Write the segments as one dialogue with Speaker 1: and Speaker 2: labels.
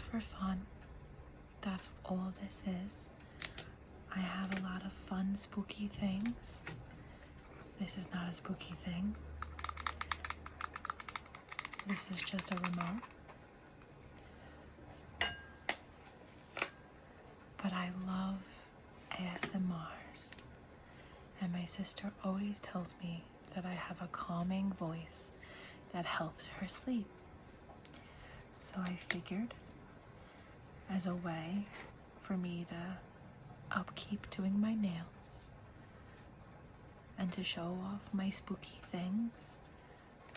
Speaker 1: for fun. That's all this is. I have a lot of fun, spooky things. This is not a spooky thing. This is just a remote. But I love ASMRs. And my sister always tells me that I have a calming voice that helps her sleep. So I figured, as a way for me to upkeep doing my nails and to show off my spooky things,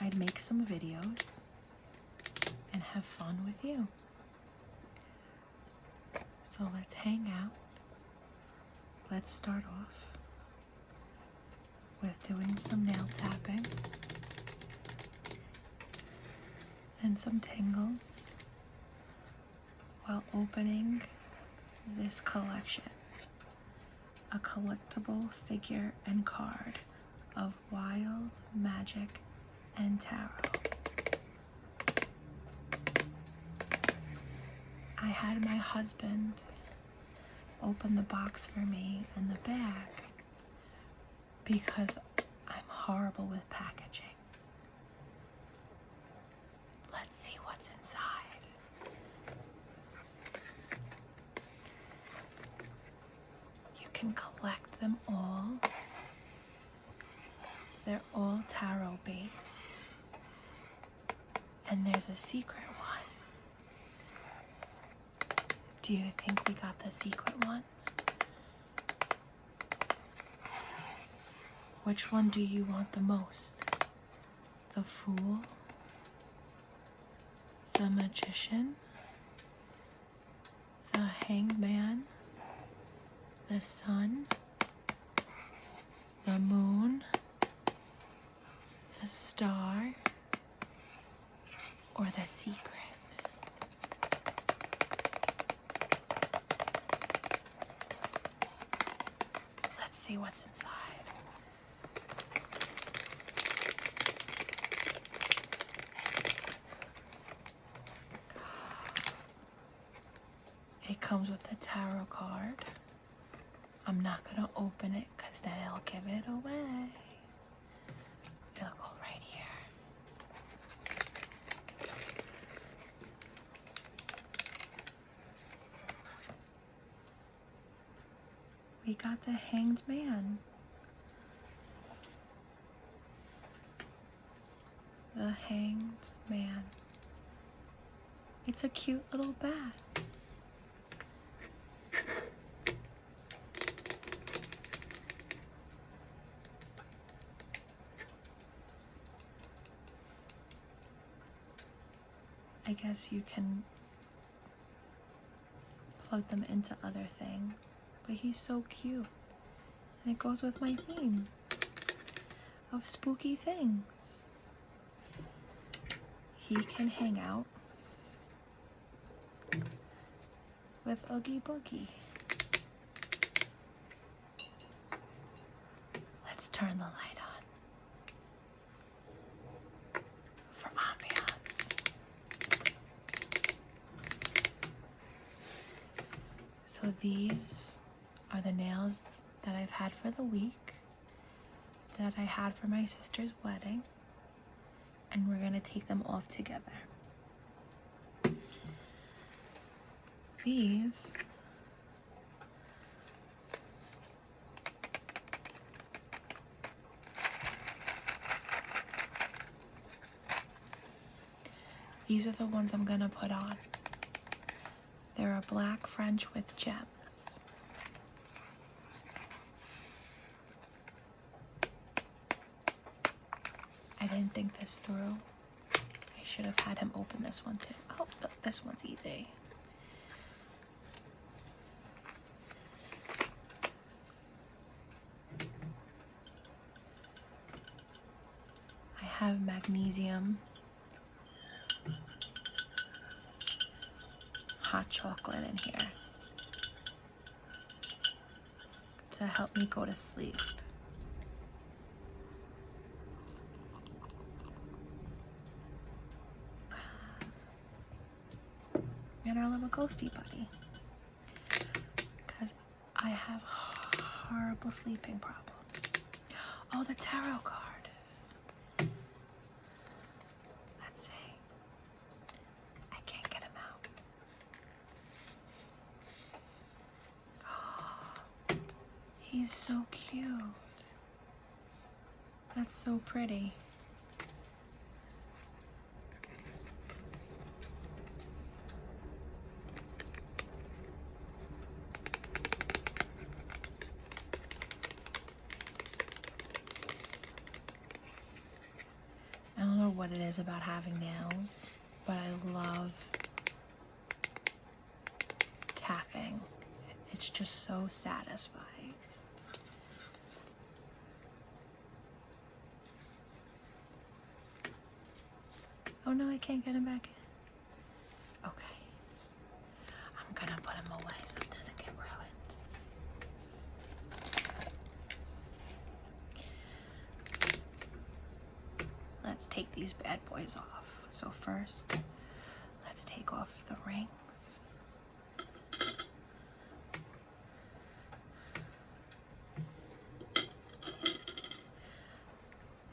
Speaker 1: I'd make some videos and have fun with you. So let's hang out. Let's start off with doing some nail tapping and some tingles while opening this collection, a collectible figure and card of wild magic and tarot. I had my husband open the box for me and the bag because I'm horrible with packaging. Let's see what's inside. You can collect them all. They're all tarot based. And there's a secret one. Do you think we got the secret one? Which one do you want the most? The Fool? The Magician? The Hanged Man? The Sun? The Moon? The Star? Or the Secret? Let's see what's inside. It comes with a tarot card. I'm not gonna open it because then it'll give it away. It'll go right here. We got the Hanged Man. The Hanged Man. It's a cute little bat. I guess you can plug them into other things, but he's so cute. And it goes with my theme of spooky things. He can hang out with Oogie Boogie. Let's turn the light on for ambiance. So these are the nails that I've had for the week, that I had for my sister's wedding, and we're gonna take them off together. These are the ones I'm gonna put on. They're a black French with gems. I didn't think this through. I should have had him open this one too. Oh, this one's easy. I have magnesium, hot chocolate in here to help me go to sleep. and our little ghosty buddy. Because I have horrible sleeping problems. Oh, the tarot card. Let's see. I can't get him out. He's so cute. That's so pretty. I don't know what it is about having nails, but I love tapping. It's just so satisfying. Oh no, I can't get him back in. Okay. I'm gonna put him away so it doesn't get ruined. Let's take these bad boys off. So first, let's take off the rings.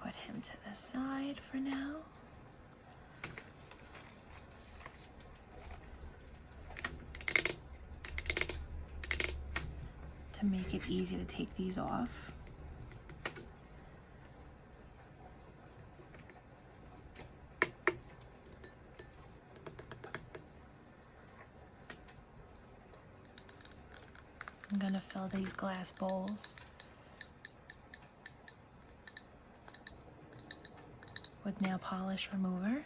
Speaker 1: Put him to the side for now. To make it easy to take these off. I'm gonna fill these glass bowls with nail polish remover.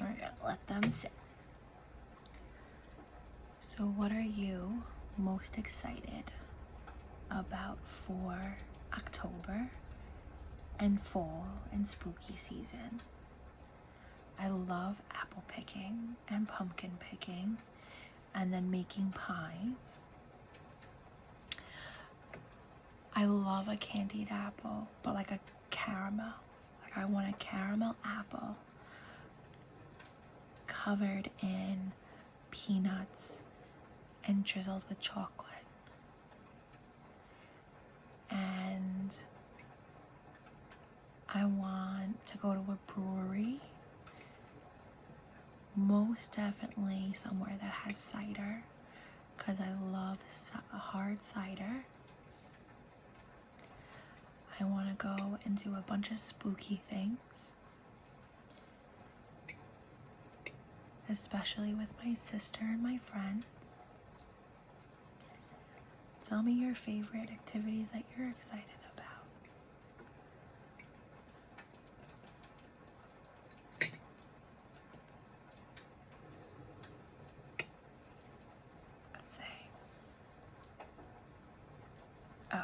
Speaker 1: We're gonna let them sit. So what are you most excited about for October and fall and spooky season? I love apple picking and pumpkin picking and then making pies. I love a candied apple, but like a caramel. Like I want a caramel apple covered in peanuts and drizzled with chocolate. And I want to go to a brewery, most definitely somewhere that has cider, because I love hard cider. I want to go and do a bunch of spooky things, especially with my sister and my friends. Tell me your favorite activities that you're excited about. Let's see. Oh yeah.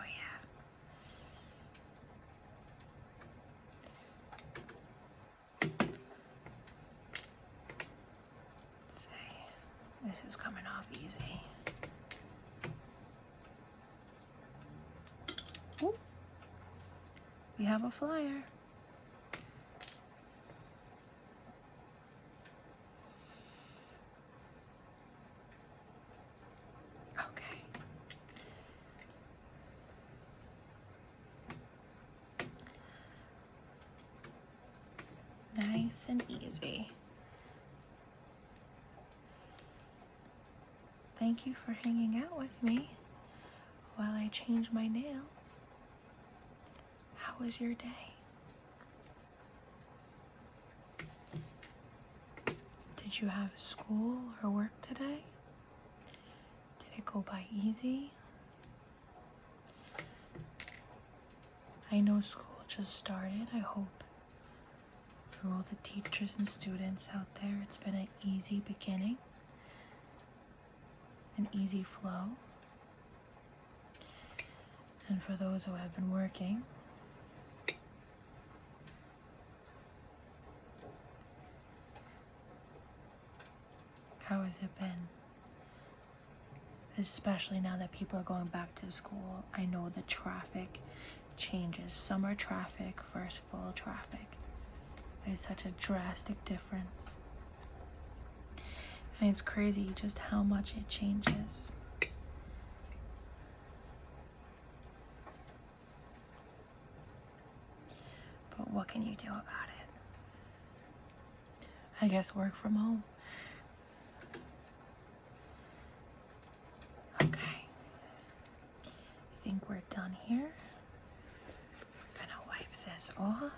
Speaker 1: Let's see. This is coming off easy. Ooh. We have a flyer. Okay. Nice and easy. Thank you for hanging out with me while I change my nails. How was your day? Did you have school or work today? Did it go by easy? I know school just started. I hope For all the teachers and students out there, it's been an easy beginning, an easy flow. And for those who have been working, how has it been? Especially now that people are going back to school, I know the traffic changes. Summer traffic versus fall traffic. There's such a drastic difference. And it's crazy just how much it changes. But what can you do about it? I guess work from home. Okay. I think we're done here. I'm gonna wipe this off.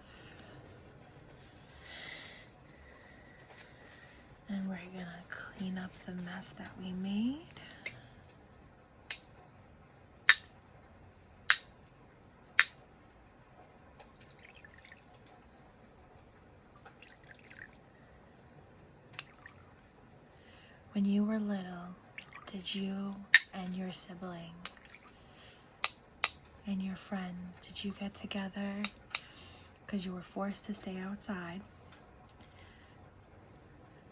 Speaker 1: And we're gonna clean up the mess that we made. When you were little, did you and your siblings and your friends, did you get together because you were forced to stay outside?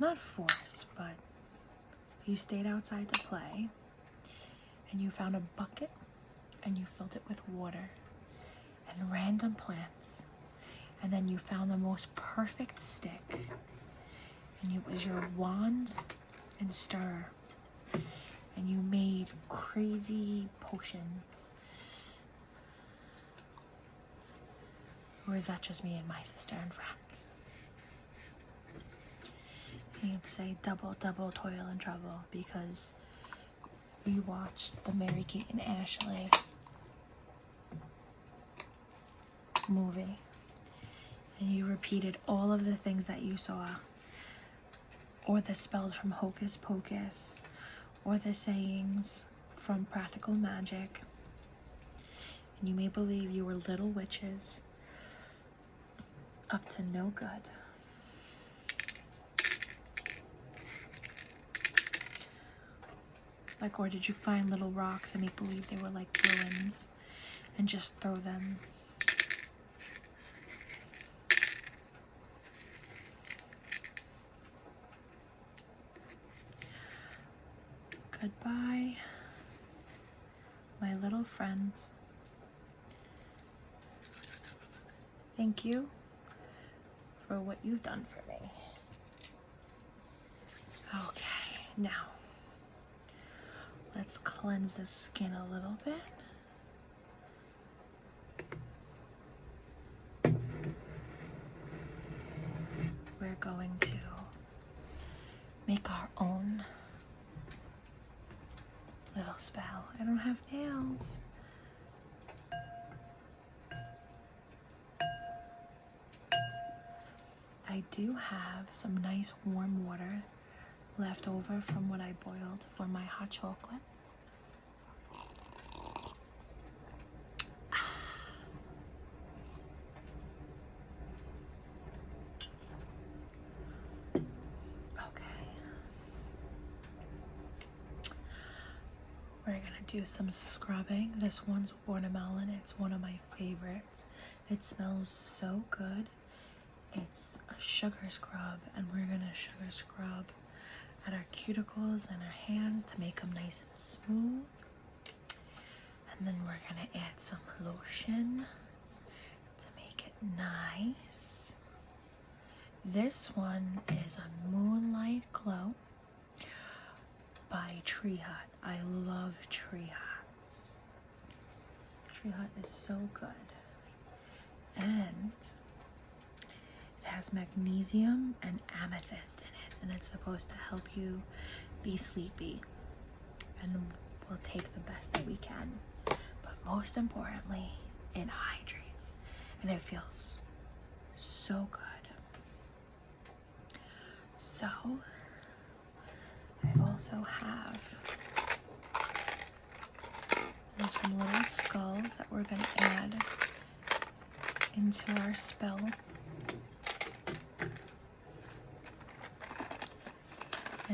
Speaker 1: Not forced, but you stayed outside to play, and you found a bucket and you filled it with water and random plants, and then you found the most perfect stick, and it was your wand and stir, and you made crazy potions. Or is that just me and my sister and friends? And you'd say double, double toil and trouble because you watched the Mary-Kate and Ashley movie and you repeated all of the things that you saw, or the spells from Hocus Pocus, or the sayings from Practical Magic, and you may believe you were little witches up to no good. Like, or did you find little rocks and make believe they were like ruins and just throw them? Goodbye, my little friends. Thank you for what you've done for me. Okay, now let's cleanse the skin a little bit. We're going to make our own little spell. I don't have nails. I do have some nice warm water left over from what I boiled for my hot chocolate. We're gonna do some scrubbing. This one's watermelon. It's one of my favorites. It smells so good. It's a sugar scrub, and we're gonna sugar scrub at our cuticles and our hands to make them nice and smooth. And then we're gonna add some lotion to make it nice. This one is a Moonlight Glow by Tree Hut. I love Tree Hut. Tree Hut is so good. And it has magnesium and amethyst in it, and it's supposed to help you be sleepy. And we'll take the best that we can. But most importantly, it hydrates, and it feels so good. So I also have some little skulls that we're going to add into our spell.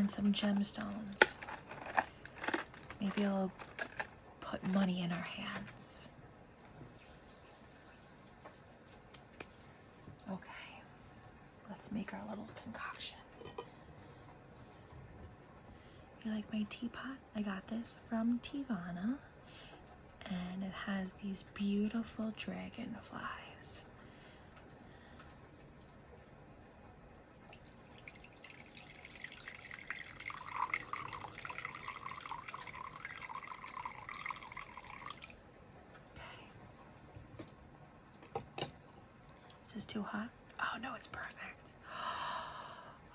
Speaker 1: and some gemstones. Maybe it'll put money in our hands. Okay, let's make our little concoction. You like my teapot? I got this from Tivana, and it has these beautiful dragonflies. Is this too hot? Oh no, it's perfect.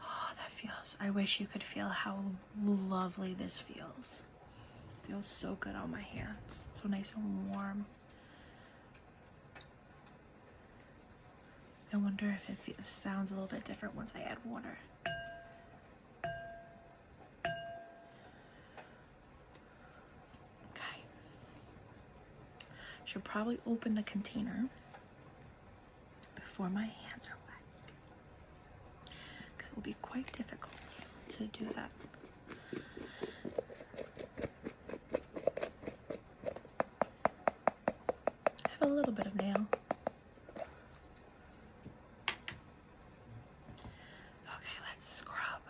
Speaker 1: Oh, that feels, I wish you could feel how lovely this feels. It feels so good on my hands. So nice and warm. I wonder if it sounds a little bit different once I add water. Okay. Should probably open the container before my hands are wet, because it will be quite difficult to do that. I have a little bit of nail. Okay, let's scrub.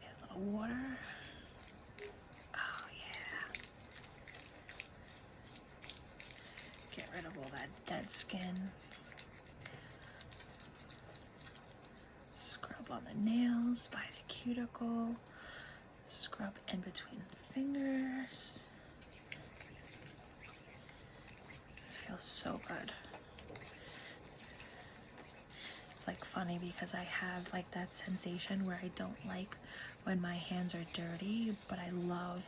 Speaker 1: Get a little water. Oh yeah. Get rid of all that dead skin. Scrub on the nails, by the cuticle. Scrub in between the fingers. It feels so good. It's like funny because I have like that sensation where I don't like when my hands are dirty, but I love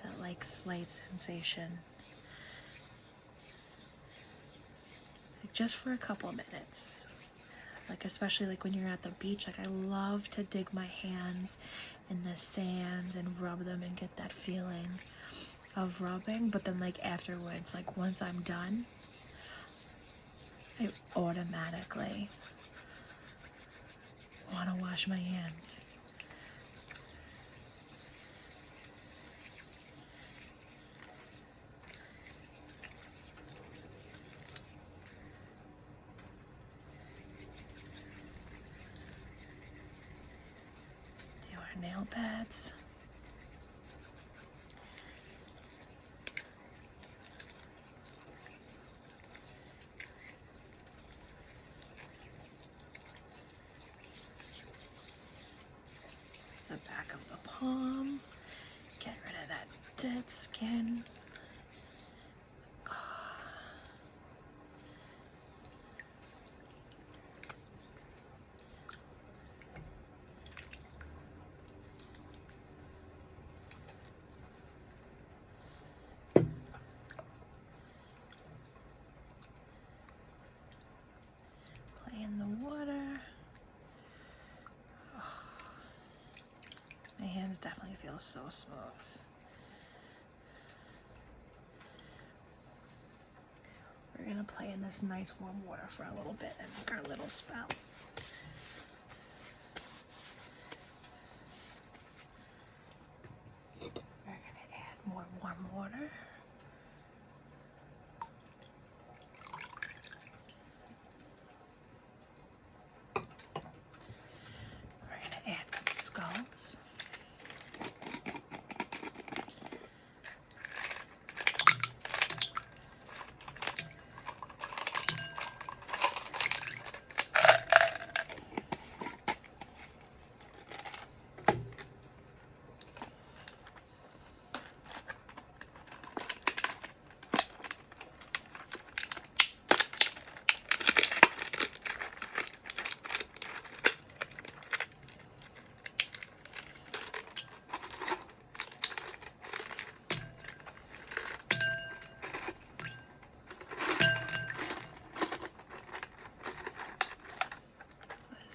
Speaker 1: that like slight sensation. Like just for a couple of minutes. Like especially like when you're at the beach, like I love to dig my hands in the sands and rub them and get that feeling of rubbing. But then like afterwards, like once I'm done, I automatically want to wash my hands. Do our nail pads. The back of the palm. Get rid of that dead skin. Play in the water. My hands definitely feel so smooth. We're gonna play in this nice warm water for a little bit and make our little spout. We're gonna add more warm water. We're gonna add some skulls.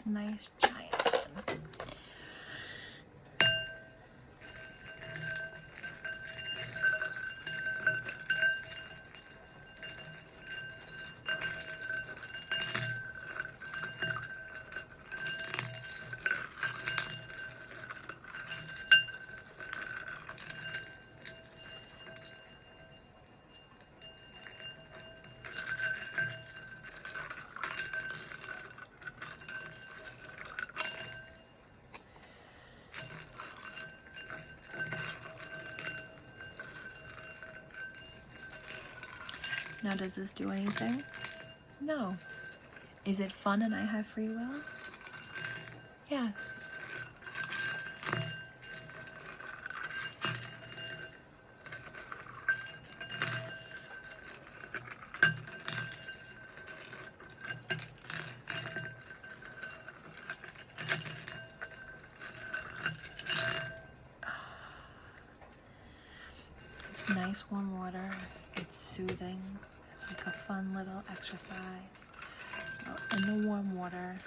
Speaker 1: Nice giant one. Now, does this do anything? No. Is it fun and I have free will? Yes. It's nice warm water. It's soothing. It's like a fun little exercise. In the warm water.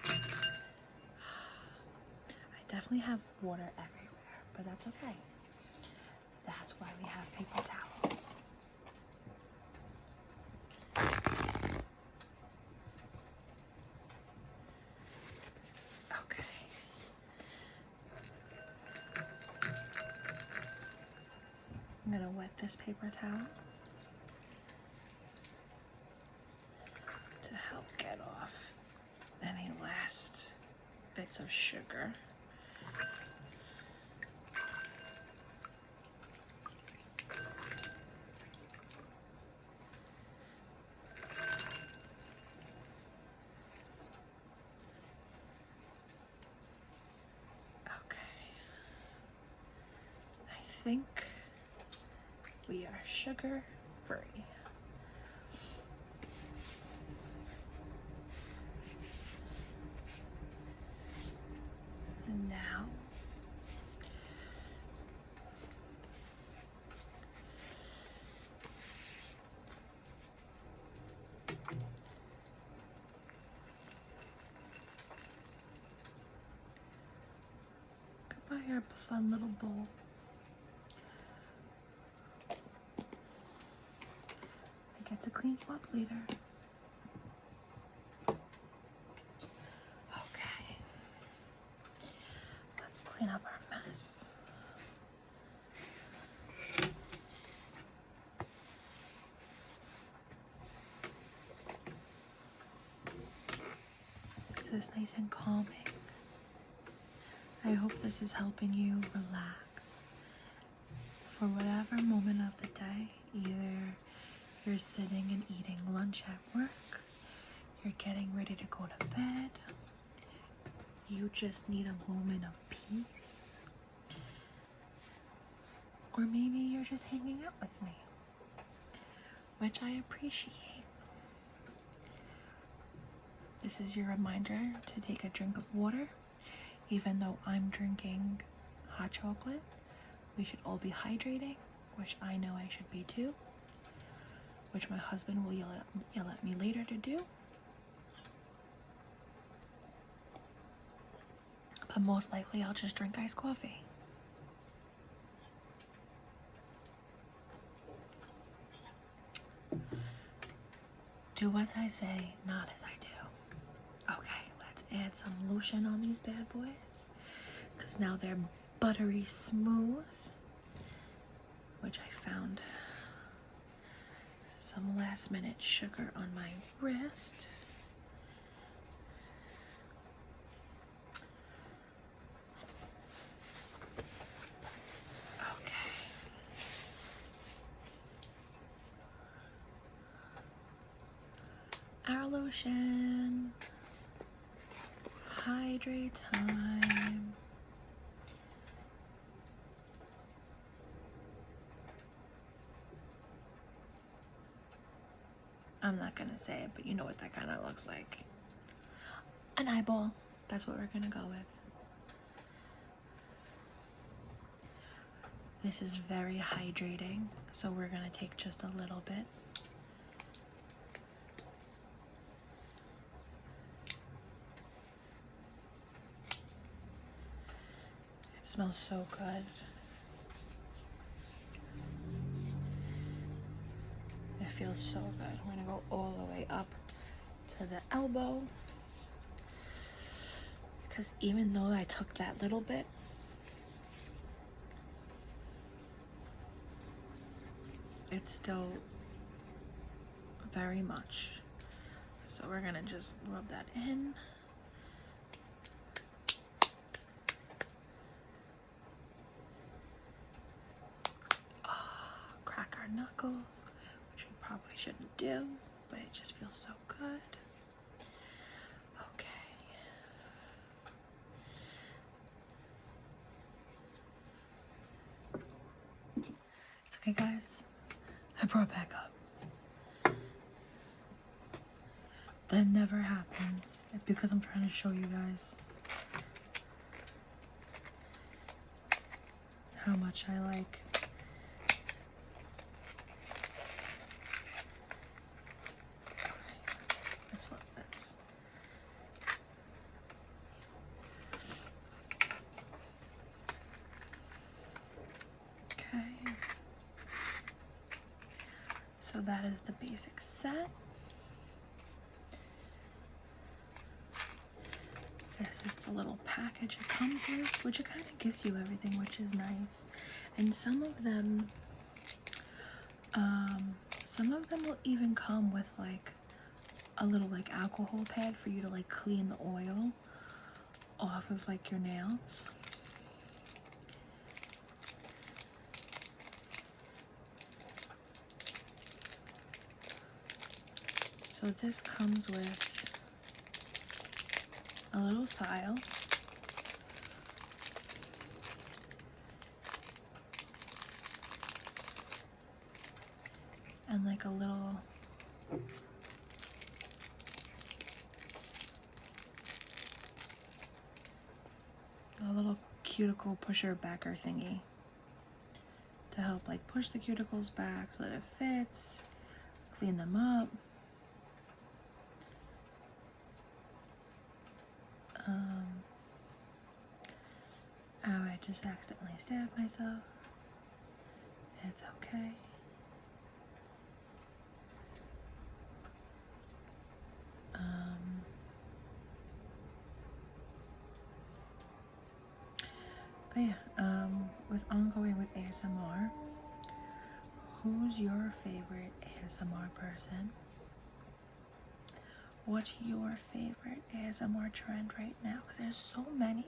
Speaker 1: I definitely have water everywhere, but that's okay. That's why we have paper towels. Okay. I'm gonna wet this paper towel to help get off any last bits of sugar. I think we are sugar free. And now goodbye our fun little bowl. I get to clean you up later. Okay. Let's clean up our mess. Is this nice and calming? I hope this is helping you relax for whatever moment of the day. Either you're sitting and eating lunch at work, you're getting ready to go to bed, you just need a moment of peace, or maybe you're just hanging out with me, which I appreciate. This is your reminder to take a drink of water. Even though I'm drinking hot chocolate, we should all be hydrating, which I know I should be too, which my husband will yell at me later to do. But most likely I'll just drink iced coffee. Do as I say, not as I do. Okay, let's add some lotion on these bad boys, because now they're buttery smooth, which I found some last minute sugar on my wrist. Okay. Our lotion. Hydrate time. I'm not gonna say it, but you know what that kind of looks like. An eyeball. That's what we're gonna go with. This is very hydrating, so we're gonna take just a little bit. It smells so good. It feels so good. We're gonna go all the way up to the elbow, because even though I took that little bit, it's still very much. So we're gonna just rub that in. knuckles, which we probably shouldn't do, but it just feels so good. Okay. It's okay, guys. I brought back up. That never happens. It's because I'm trying to show you guys how much I like. Let's flip this. Okay. So that is the basic set. This is the little package it comes with, which it kind of gives you everything, which is nice. And some of them will even come with like a little like alcohol pad for you to like clean the oil off of like your nails. So this comes with a little file, and like a little cuticle pusher backer thingy to help like push the cuticles back so that it fits, clean them up. Oh, I just accidentally stabbed myself. It's okay. But yeah, with ongoing with ASMR, who's your favorite ASMR person? What's your favorite ASMR trend right now? Because there's so many.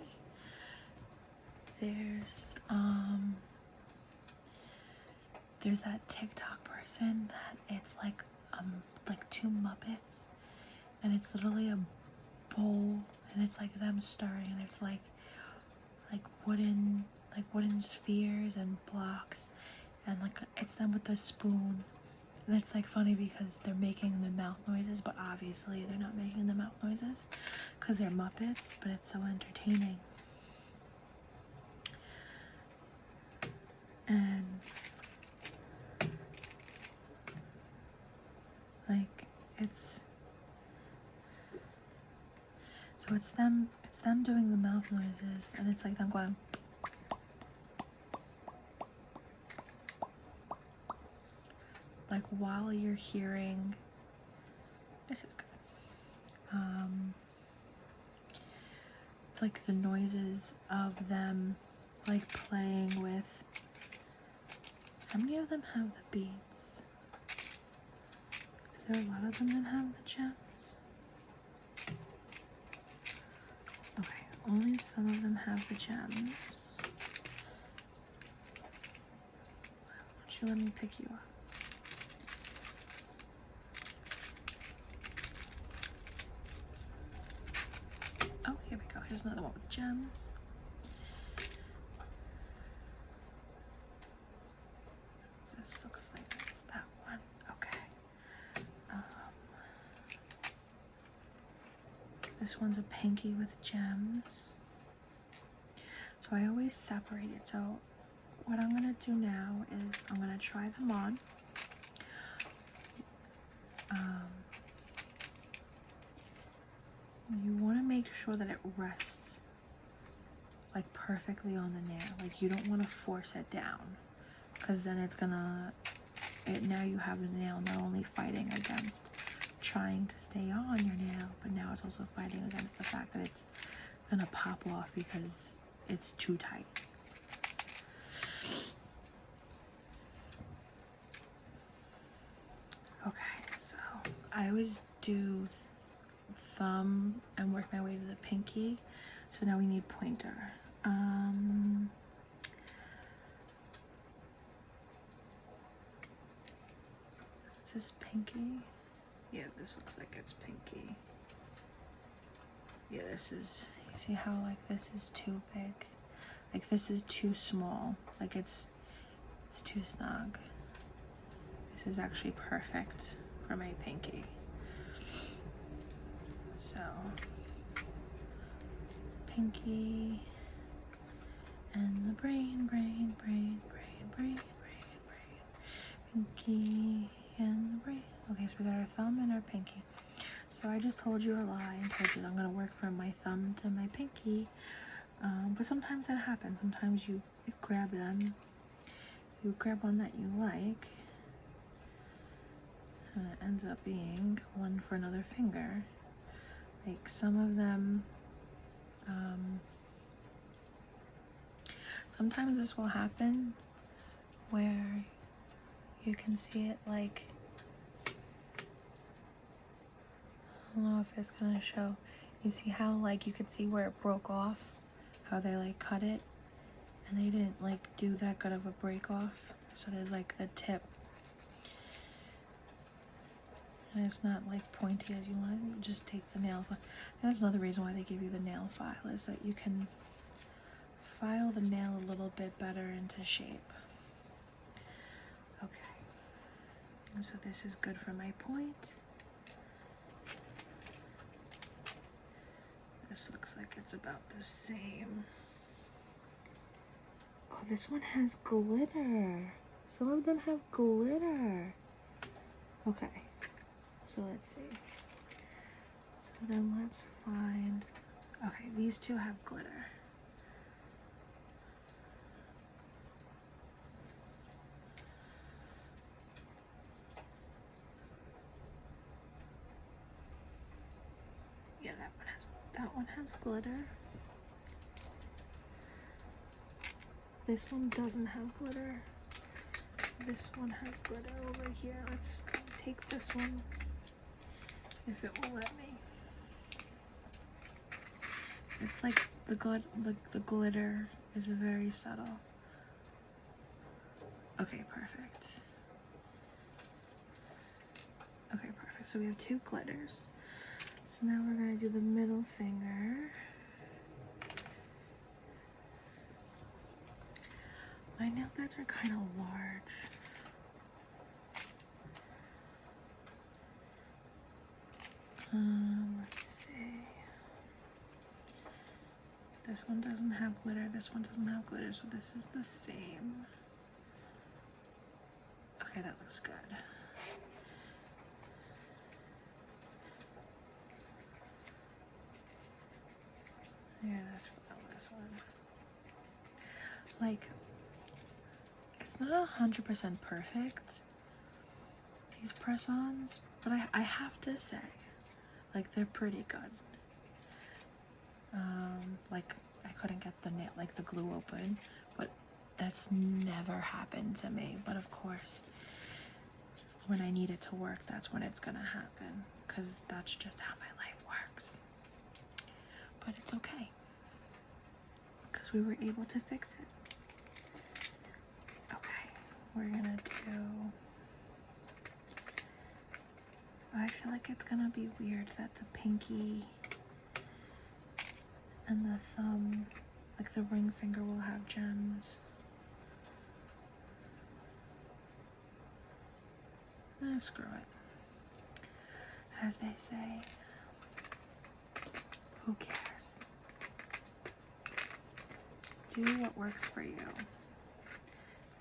Speaker 1: There's that TikTok person that it's like two Muppets, and it's literally a bowl, and it's like them stirring, and it's like wooden spheres and blocks, and like it's them with the spoon. And it's like funny because they're making the mouth noises, but obviously they're not making the mouth noises because they're Muppets, but it's so entertaining. And like it's them doing the mouth noises, and it's like them going like while you're hearing, this is good. It's like the noises of them like playing with. How many of them have the beads? Is there a lot of them that have the gems? Okay, only some of them have the gems. Why won't you let me pick you up? Oh, here we go. Here's another one with gems. This looks like it's that one. Okay. This one's a pinky with gems. So I always separate it. So what I'm gonna do now is I'm gonna try them on. You want to make sure that it rests like perfectly on the nail. Like you don't want to force it down, because then it's gonna, now you have the nail not only fighting against trying to stay on your nail, but now it's also fighting against the fact that it's gonna pop off because it's too tight. Okay, so I always do thumb and work my way to the pinky. So now we need pointer. this pinky? Yeah, this looks like it's pinky. Yeah, this is, you see how like this is too big? Like this is too small. Like it's too snug. This is actually perfect for my pinky. So, pinky and the brain, pinky and the brain. Okay, so we got our thumb and our pinky. So I just told you a lie and told you that I'm gonna work from my thumb to my pinky. But sometimes that happens. Sometimes you grab them, you grab one that you like, and it ends up being one for another finger. Like some of them, sometimes this will happen where you can see it like, I don't know if it's gonna show. You see how like you could see where it broke off, how they like cut it, and they didn't like do that good of a break off. So there's like the tip, and it's not like pointy as you want. You just take the nail file. And that's another reason why they give you the nail file, is that you can file the nail a little bit better into shape. Okay, so this is good for my point. This looks like it's about the same. Oh, this one has glitter. Some of them have glitter. Okay, so let's see. So then let's find, okay, these two have glitter. Yeah, that one has glitter. This one doesn't have glitter. This one has glitter over here. Let's take this one, if it will let me. It's like the glitter is very subtle. Okay, perfect. Okay, perfect. So we have two glitters. So now we're gonna do the middle finger. My nail beds are kind of large. Let's see. This one doesn't have glitter, this one doesn't have glitter, so this is the same. Okay, that looks good. Yeah, let's file this one. Like, it's not 100% perfect, these press-ons, but I have to say, like, they're pretty good. Like, I couldn't get the nail, like the glue open, but that's never happened to me. But of course, when I need it to work, that's when it's gonna happen, because that's just how my life works. But it's okay, because we were able to fix it. Okay, we're gonna do, I feel like it's gonna be weird that the pinky and the thumb, like the ring finger, will have gems. Screw it. As they say, who cares? Do what works for you.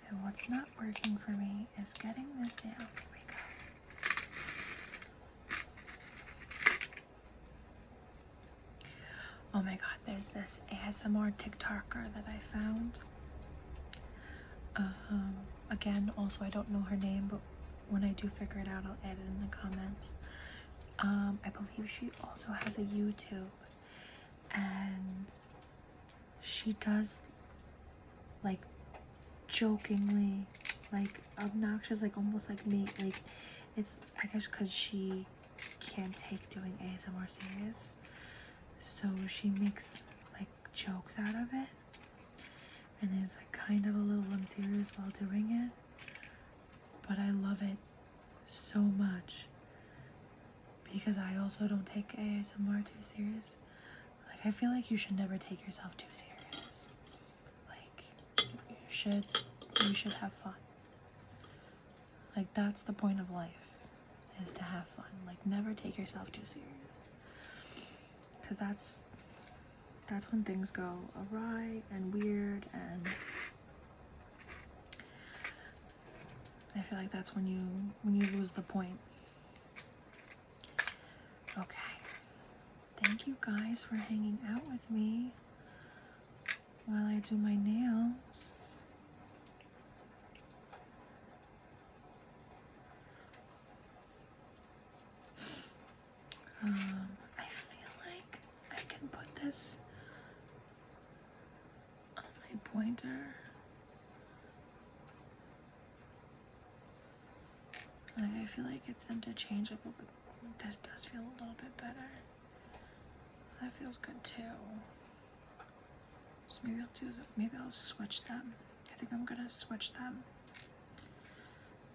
Speaker 1: And what's not working for me is getting this nail. Here we go. Oh my god, there's this ASMR TikToker that I found. Again, also I don't know her name, but when I do figure it out, I'll add it in the comments. I believe she also has a YouTube, and she does like jokingly, like obnoxious, like almost like me, like it's, I guess because she can't take doing ASMR serious, so she makes like jokes out of it, and it's like kind of a little unserious while doing it, but I love it so much because I also don't take ASMR too serious. Like, I feel like you should never take yourself too serious. Like, you should have fun. Like, that's the point of life, is to have fun. Like, never take yourself too serious. Because that's when things go awry and weird, and I feel like that's when you lose the point. Okay. Thank you guys for hanging out with me while I do my nails. I feel like I can put this on my pointer. Like, I feel like it's interchangeable, but this does feel a little bit better. That feels good too. So maybe I'll switch them. I think I'm gonna switch them.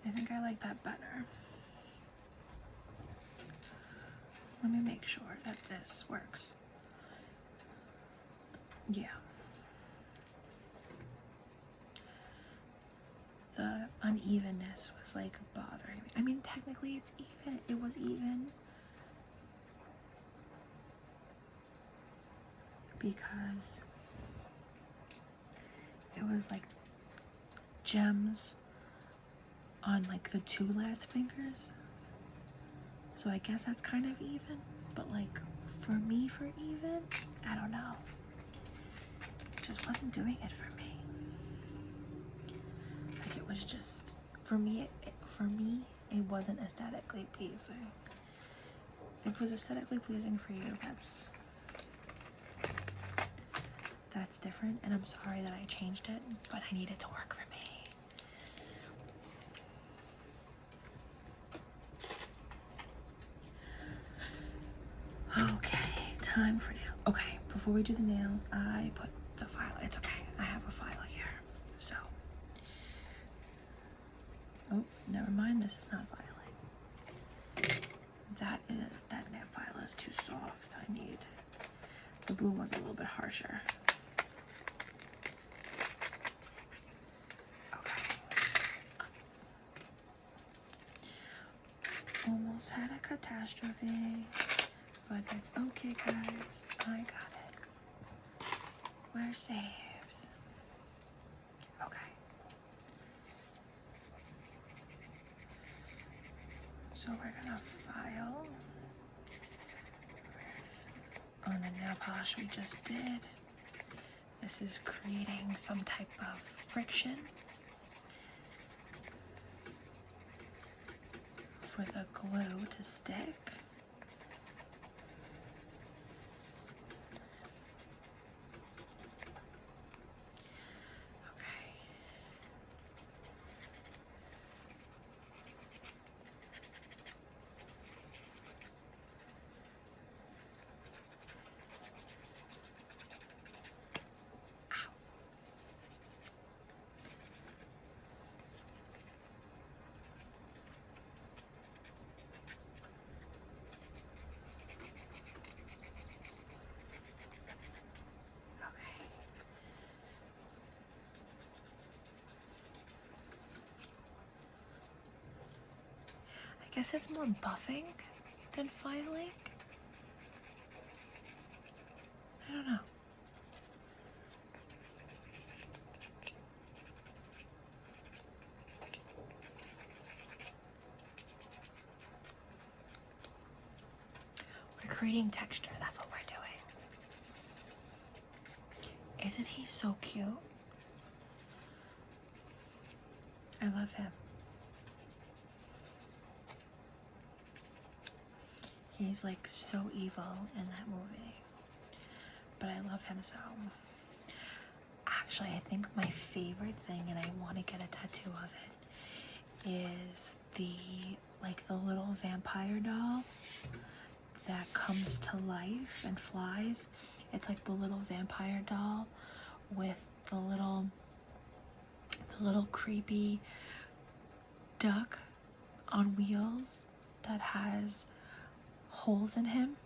Speaker 1: I think I like that better. Let me make sure that this works. Yeah. The unevenness was like bothering me. I mean, technically it's even. It was even. Because it was like gems on like the two last fingers. So I guess that's kind of even. But like for me, for even, I don't know. It just wasn't doing it for me. Like, it was just, for me, it wasn't aesthetically pleasing. If it was aesthetically pleasing for you, that's different, and I'm sorry that I changed it, but I need it to work for me. Okay, time for nails. Okay, before we do the nails, I put the file. It's okay, I have a file here. So, oh, never mind, this is not filing. That nail file is too soft. I need, the blue one's a little bit harsher. Almost had a catastrophe, but it's okay, guys. I got it. We're saved. Okay. So we're gonna file on the nail polish we just did. This is creating some type of friction for the glue to stick. Okay. Ow. I guess it's more buffing than filing. I don't know. We're creating texture, that's what we're doing. Isn't he so cute? I love him. He's like so evil in that movie, but I love him so. Actually, I think my favorite thing, and I want to get a tattoo of it, is the little vampire doll that comes to life and flies. It's like the little vampire doll with the little creepy duck on wheels that has holes in him.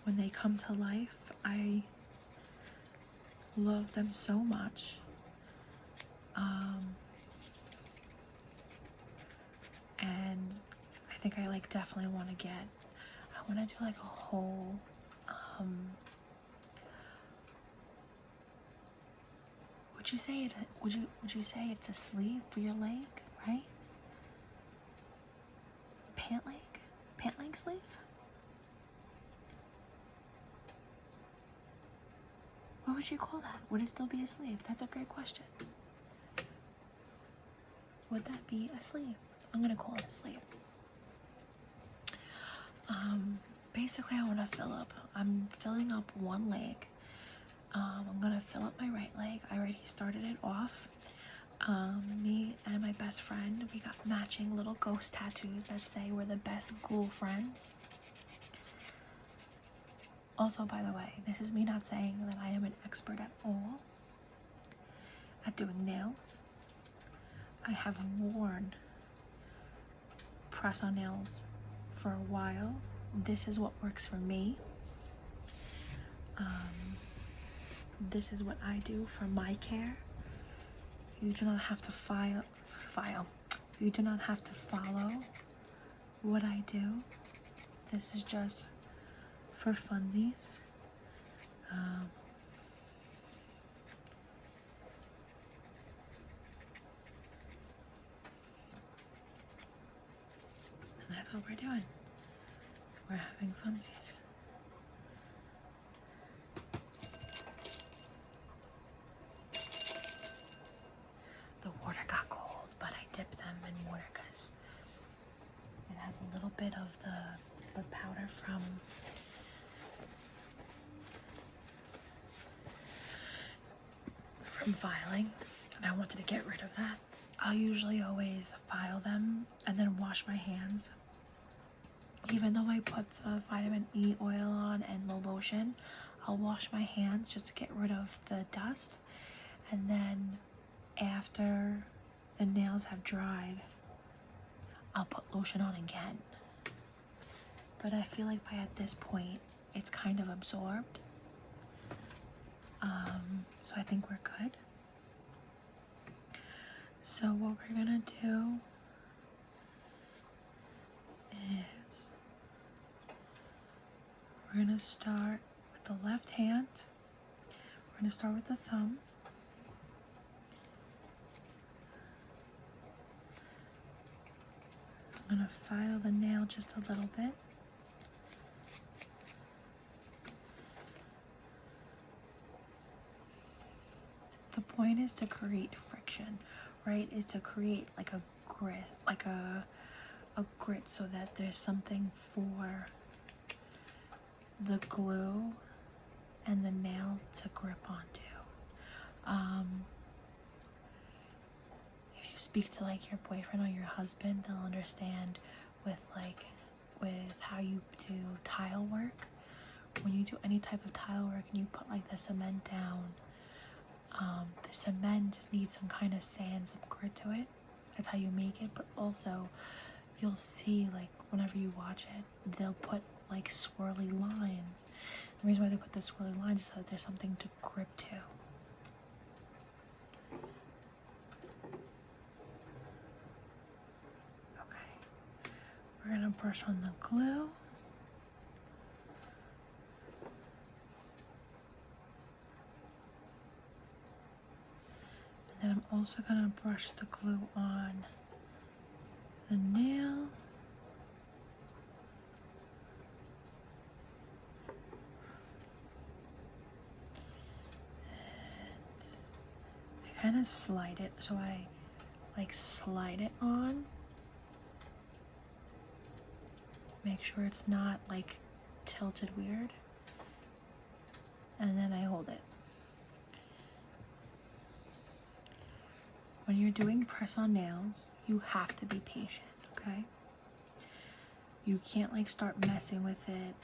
Speaker 1: When they come to life, I love them so much. And I think I like definitely want to I want to do like a whole would you say it's a sleeve for your leg, right? Pant leg sleeve? What would you call that? Would it still be a sleeve? That's a great question. Would that be a sleeve? I'm gonna call it a sleeve. Basically I want to I'm filling up one leg. I'm gonna fill up my right leg. I already started it off. Me and my best friend, we got matching little ghost tattoos that say we're the best ghoul friends. Also, by the way, this is me not saying that I am an expert at all at doing nails. I have worn press-on nails for a while. This is what works for me. This is what I do for my care. You do not have to file. You do not have to follow what I do. This is just for funsies. And that's what we're doing. We're having funsies. The water got cold, but I dipped them in water because it has a little bit of the powder from filing, and I wanted to get rid of that. I'll usually always file them and then wash my hands. Even though I put the vitamin E oil on and the lotion, I'll wash my hands just to get rid of the dust. And then after the nails have dried, I'll put lotion on again. But I feel like at this point, it's kind of absorbed. So I think we're good. So what we're gonna do is we're gonna start with the left hand. We're gonna start with the thumb. I'm gonna file the nail just a little bit. The point is to create friction, right? It's to create like a grit, like a grit, so that there's something for the glue and the nail to grip onto. If you speak to like your boyfriend or your husband, they'll understand with how you do tile work. When you do any type of tile work and you put like the cement down, the cement needs some kind of sand, some grit to it. That's how you make it. But also you'll see, like, whenever you watch it, they'll put like swirly lines. The reason why they put the swirly lines is so that there's something to grip to. Okay, we're gonna brush on the glue. And then I'm also gonna brush the glue on the nail. I kind of slide it, so I like slide it on. Make sure it's not like tilted weird. And then I hold it. When you're doing press-on nails, you have to be patient, okay? You can't like start messing with it.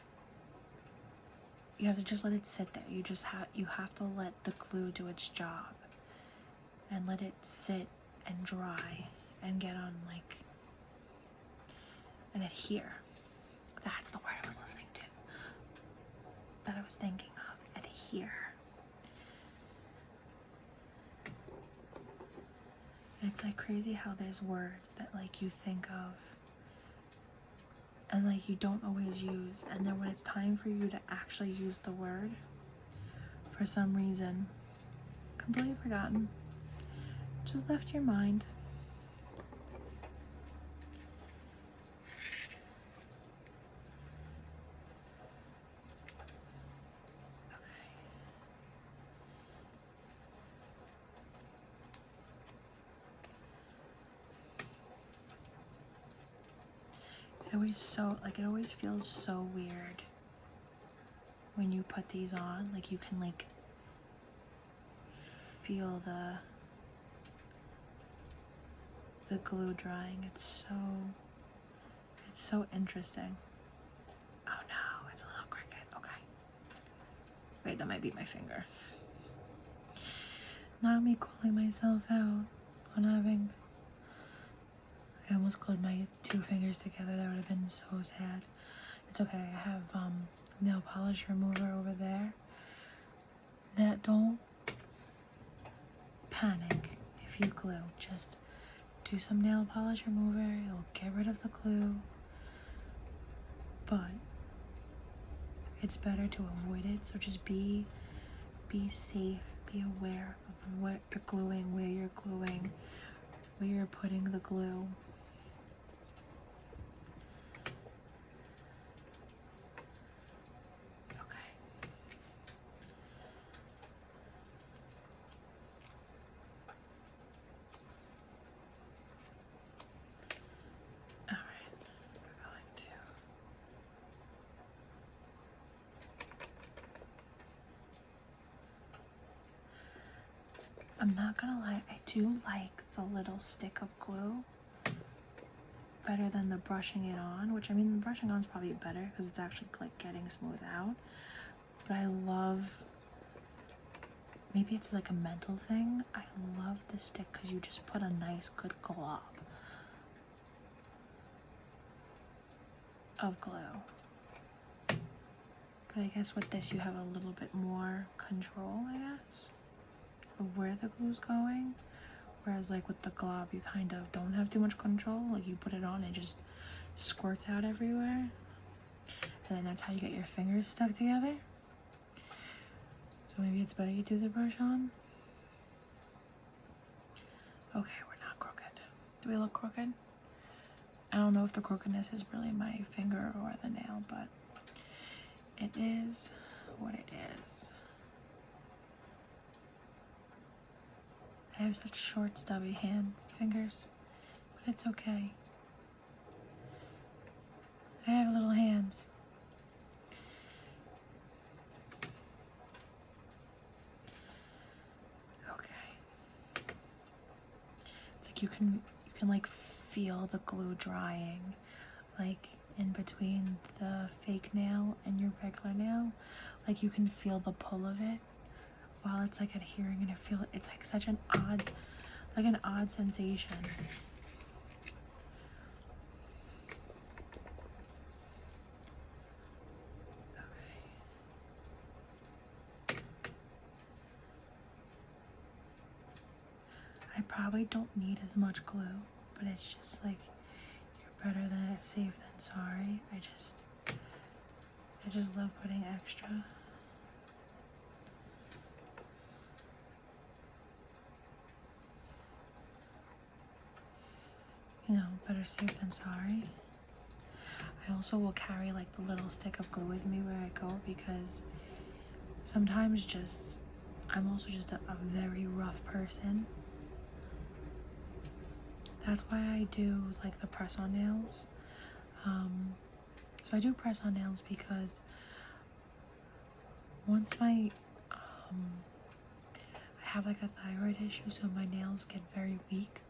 Speaker 1: You have to just let it sit there. You have to let the glue do its job and let it sit and dry and get on like and adhere. That's the word I was listening to. That I was thinking of. Adhere. It's like crazy how there's words that like you think of and like you don't always use, and then when it's time for you to actually use the word, for some reason, completely forgotten. Just left your mind. It always feels so weird when you put these on. Like you can like feel the glue drying. It's so interesting. Oh no, it's a little cricket. Okay. Wait, that might be my finger. Not me calling myself out on having. I almost glued my two fingers together. That would have been so sad. It's okay. I have nail polish remover over there. That don't panic if you glue. Just do some nail polish remover. It'll get rid of the glue. But it's better to avoid it. So just be safe. Be aware of what you're gluing, where you're gluing, where you're putting the glue. I'm not gonna lie, I do like the little stick of glue better than the brushing it on, which I mean the brushing on is probably better because it's actually like getting smooth out. But I love, maybe it's like a mental thing, I love the stick because you just put a nice good glob of glue. But I guess with this you have a little bit more control, I guess, of where the glue's going, whereas like with the glob you kind of don't have too much control. Like you put it on, it just squirts out everywhere, and then that's how you get your fingers stuck together. So maybe it's better you do the brush on. Okay, we're not crooked. Do we look crooked? I don't know if the crookedness is really my finger or the nail, but it is what it is. I have such short, stubby fingers, but it's okay. I have little hands. Okay. It's like you can like feel the glue drying, like in between the fake nail and your regular nail. Like you can feel the pull of it while it's like adhering, and it's like such an odd sensation. Okay. I probably don't need as much glue, but it's just like, you're better than safe than sorry. I just love putting extra. You know, better safe than sorry. I also will carry like the little stick of glue with me where I go, because sometimes I'm also just a very rough person. That's why I do like the press-on nails. So I do press-on nails because once I have like a thyroid issue, so my nails get very weak.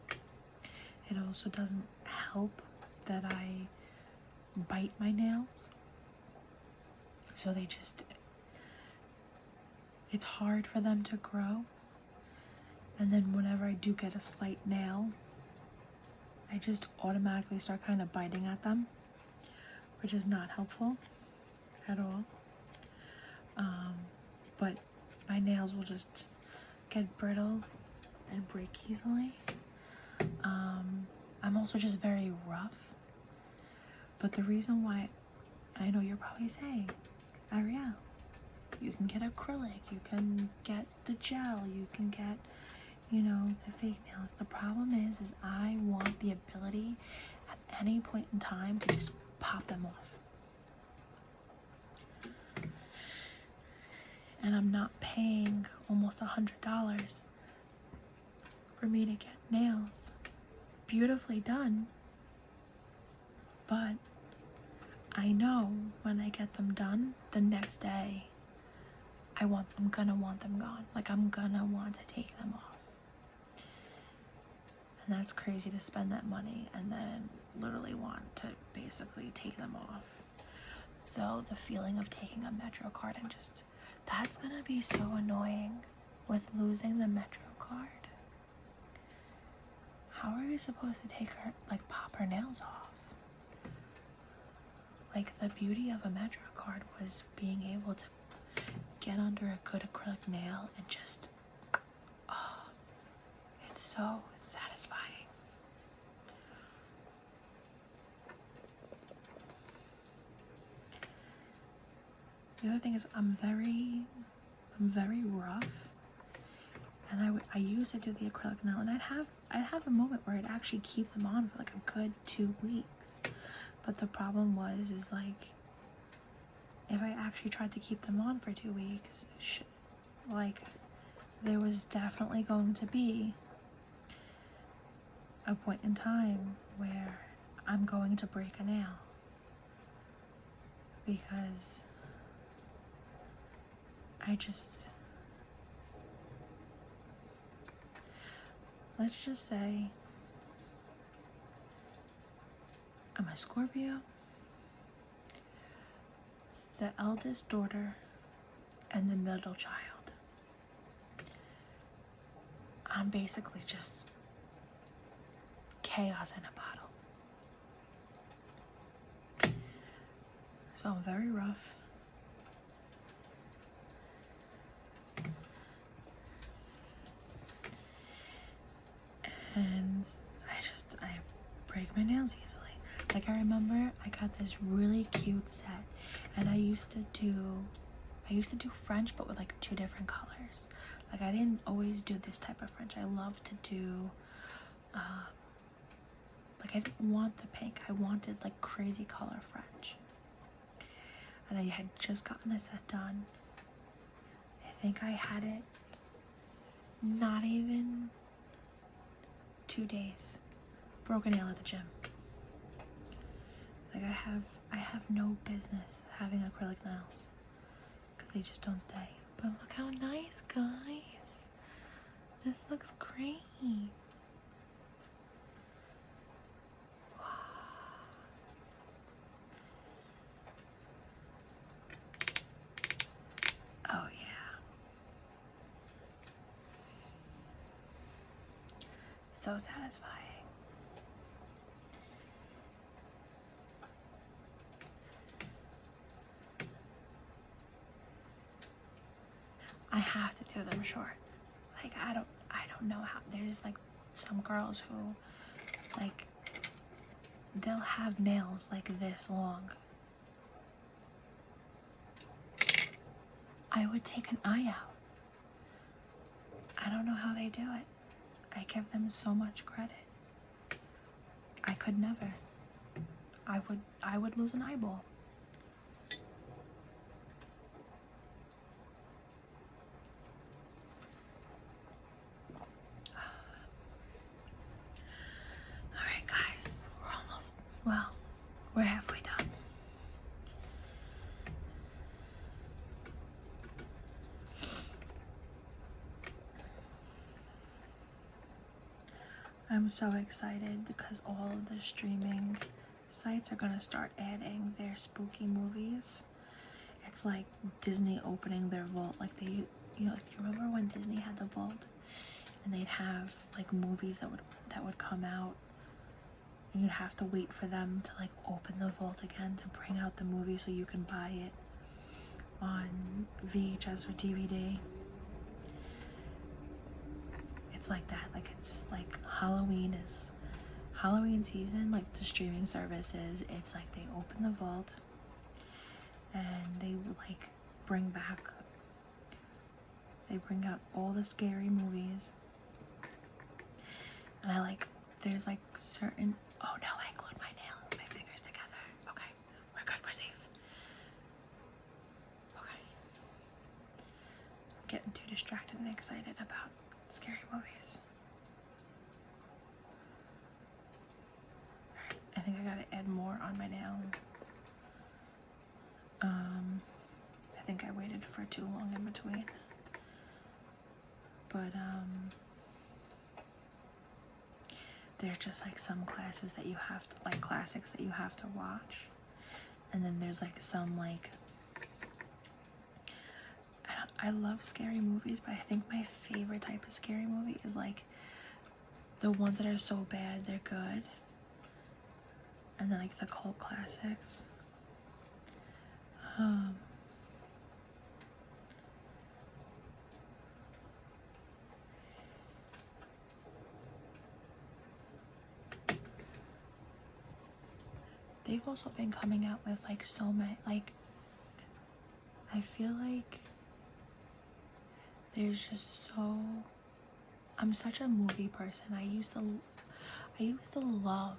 Speaker 1: It also doesn't help that I bite my nails, so it's hard for them to grow. And then whenever I do get a slight nail, I just automatically start kind of biting at them, which is not helpful at all. But my nails will just get brittle and break easily. I'm also just very rough. But the reason why, I know you're probably saying, Ariel, you can get acrylic, you can get the gel, you can get, the fake nails. The problem is I want the ability at any point in time to just pop them off. And I'm not paying almost $100 for me to get nails beautifully done. But I know when I get them done, the next day, I'm gonna want them gone. Like, I'm gonna want to take them off. And that's crazy to spend that money and then literally want to basically take them off. Though the feeling of taking a Metro card and just, that's gonna be so annoying with losing the Metro card. How are we supposed to pop her nails off? Like, the beauty of a Metro card was being able to get under a good acrylic nail and just, it's so satisfying. The other thing is I'm very rough, and I used to do the acrylic nail, and I'd have a moment where I'd actually keep them on for like a good 2 weeks. But the problem was if I actually tried to keep them on for 2 weeks, there was definitely going to be a point in time where I'm going to break a nail, because let's just say I'm a Scorpio, the eldest daughter, and the middle child. I'm basically just chaos in a bottle. So I'm very rough. And I break my nails easily. Like, I remember I got this really cute set, and I used to do French, but with like 2 different colors. Like, I didn't always do this type of French. I love to do, I didn't want the pink. I wanted like crazy color French. And I had just gotten a set done. I think I had it not even 2 days. Broke a nail at the gym. Like, I have no business having acrylic nails, because they just don't stay. But look how nice, guys. This looks great. Wow. Oh yeah. So satisfying. I have to do them short. Like, I don't know how. There's like some girls who, like, they'll have nails like this long. I would take an eye out. I don't know how they do it. I give them so much credit. I could never. I would lose an eyeball. Alright guys, we're halfway done. I'm so excited because all of the streaming sites are gonna start adding their spooky movies. It's like Disney opening their vault. Like, they, you remember when Disney had the vault and they'd have like movies that would come out you'd have to wait for them to like open the vault again to bring out the movie so you can buy it on VHS or DVD. It's like that. Like, it's like Halloween season, like the streaming services. It's like they open the vault and they like bring out all the scary movies. And I like, there's like certain, oh no, I glued my fingers together. Okay, we're good, we're safe. Okay. I'm getting too distracted and excited about scary movies. Alright, I think I gotta add more on my nail. I think I waited for too long in between. But there's just like some classes that you have to, like classics that you have to watch, and then there's like some like, I love scary movies, but I think my favorite type of scary movie is like the ones that are so bad they're good, and then like the cult classics. They've also been coming out with like so many, like, I feel like there's just so, I'm such a movie person. I used to love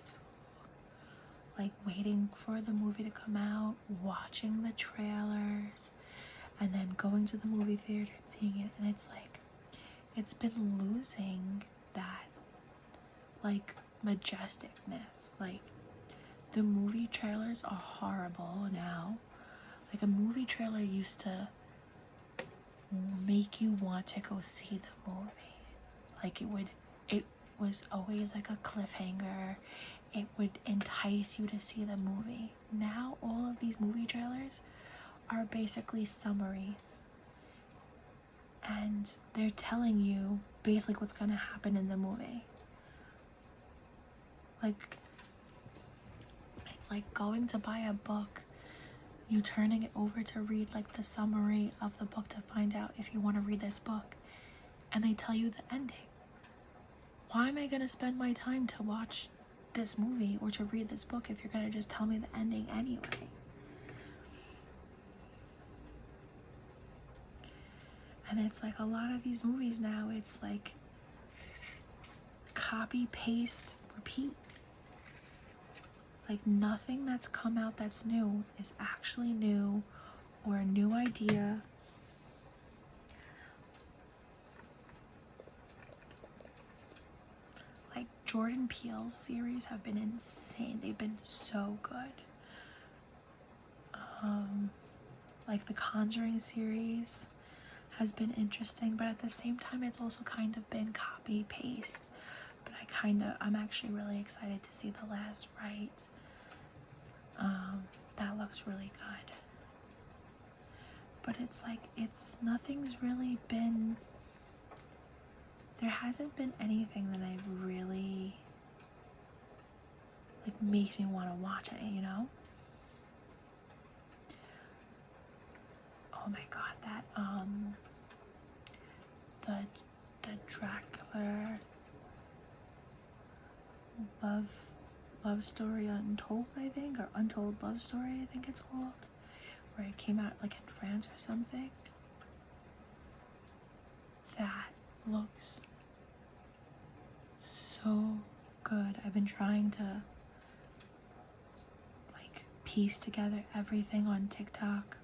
Speaker 1: like waiting for the movie to come out, watching the trailers, and then going to the movie theater and seeing it. And it's like, it's been losing that like majesticness. Like, the movie trailers are horrible now. Like, a movie trailer used to make you want to go see the movie. Like, it was always like a cliffhanger. It would entice you to see the movie. Now all of these movie trailers are basically summaries. And they're telling you basically what's gonna happen in the movie. Like, it's like going to buy a book, you turning it over to read like the summary of the book to find out if you want to read this book, and they tell you the ending. Why am I going to spend my time to watch this movie or to read this book if you're going to just tell me the ending anyway? And it's like a lot of these movies now, it's like copy, paste, repeat. Like, nothing that's come out that's new is actually new or a new idea. Like, Jordan Peele's series have been insane. They've been so good. Like, the Conjuring series has been interesting, but at the same time, it's also kind of been copy, paste. But I'm actually really excited to see The Last Rite. That looks really good. But it's like, nothing's really been, there hasn't been anything that I've really, like, makes me want to watch it, you know? Oh my god, that, the Dracula love story untold, I think, or Untold Love Story, I think it's called, where it came out like in France or something. That looks so good. I've been trying to like piece together everything on TikTok